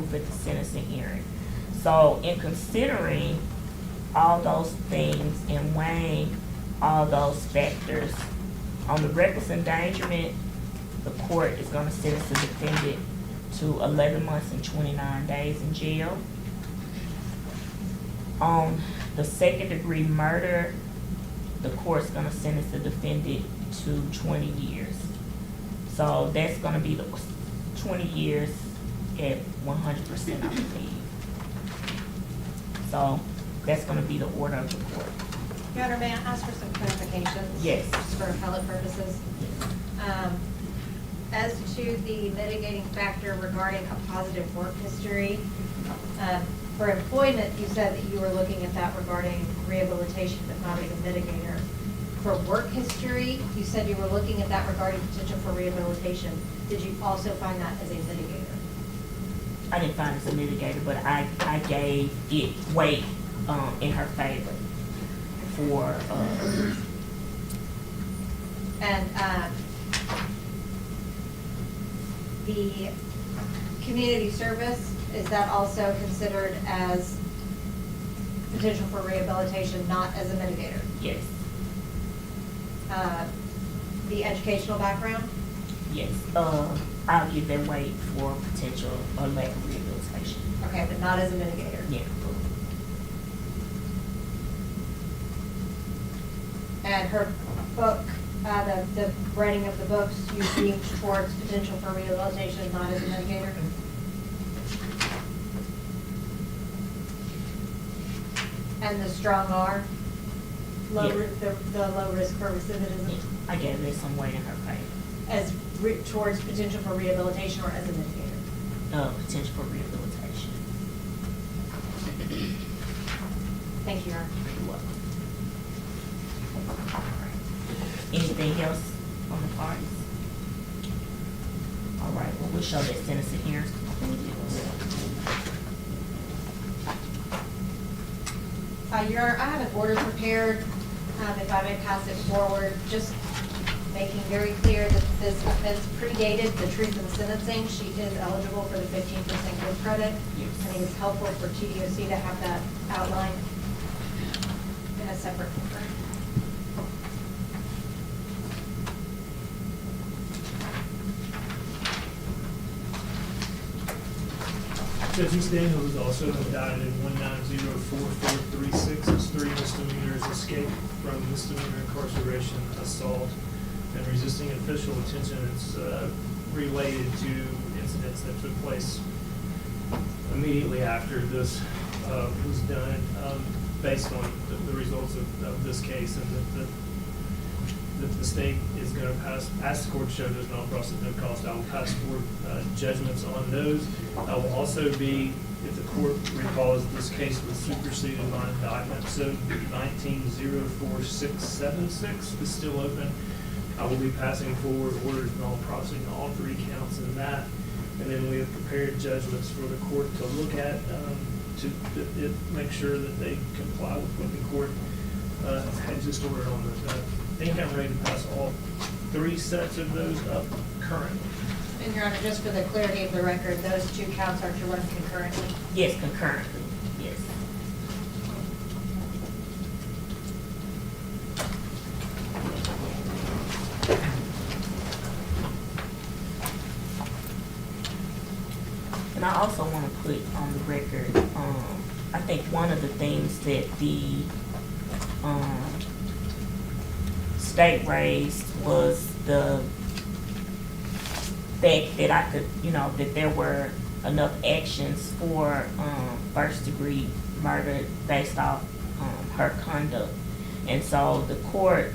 proof at the sentencing hearing. So in considering all those things and weighing all those factors, on the reckless endangerment, the court is gonna sentence the defendant to 11 months and 29 days in jail. On the second degree murder, the court's gonna sentence the defendant to 20 years. So that's gonna be the 20 years at 100%, I believe. So that's gonna be the order of the court. Your Honor, may I ask for some clarifications? Yes. Just for appellate purposes. As to the mitigating factor regarding a positive work history, for employment, you said that you were looking at that regarding rehabilitation, but not as a mitigator. For work history, you said you were looking at that regarding potential for rehabilitation. Did you also find that as a mitigator? I didn't find it as a mitigator, but I gave it weight in her favor for And the community service, is that also considered as potential for rehabilitation, not as a mitigator? yes, The educational background? yes. I'll give that weight for potential or lack of rehabilitation. Okay, but not as a mitigator? Yeah. And her book, the writing of the books, you lean towards potential for rehabilitation, not as a mitigator? And the strong R, Yeah. the low risk for recidivism, I gave it some weight in her favor. as towards potential for rehabilitation or as a mitigator? Potential for rehabilitation. Thank you, Your Honor. You're welcome. Anything else from the parties? All right, well, we'll show that sentencing hearing is concluded. Your Honor, I have an order prepared, if I may pass it forward, just making very clear that this offense predated the truth in sentencing. She is eligible for the 15% good credit. Yes. I think it's helpful for TDOC to have that outlined in a separate order. Judge Daniel was also indicted in 1904436 as 3 misdemeanors: escape from misdemeanor incarceration, assault, and resisting official attention. It's related to incidents that took place immediately after this was done, based on the results of this case, and that the state is going to ask the court to show there's no process, no cost. I will pass forward judgments on those. I will also be, if the court recalls, this case was superseded by indictment, so 19-04676 is still open. I will be passing forward orders and all processing all 3 counts in that. And then we have prepared judgments for the court to look at, to make sure that they comply with what the court had just ordered on those. I think I'm ready to pass all 3 sets of those up currently. And Your Honor, just for the clarity of the record, those 2 counts are to run concurrently? Yes, concurrently, yes. And I also want to put on the record, I think one of the things that the state raised was the fact that I could, that there were enough actions for first degree murder based off her conduct. And so the court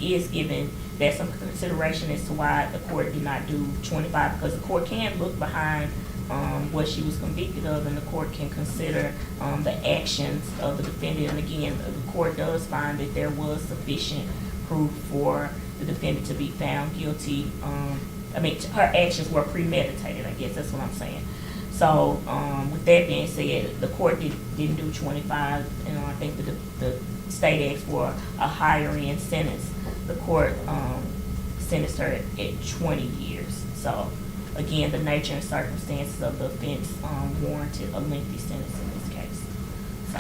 is given that some consideration as to why the court did not do 25, because the court can look behind what she was convicted of, and the court can consider the actions of the defendant. And again, the court does find that there was sufficient proof for the defendant to be found guilty. Her actions were premeditated, I guess that's what I'm saying. So with that being said, the court didn't do 25. I think that the state asked for a higher end sentence. The court sentenced her at 20 years. So again, the nature and circumstances of the offense warranted a lengthy sentence in this case. So,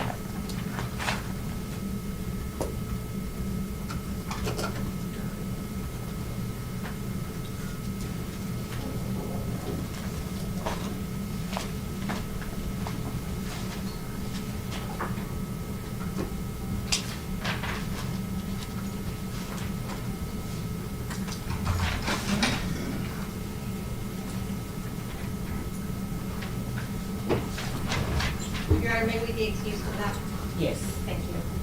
Your Honor, may we be excused from that? yes. Thank you.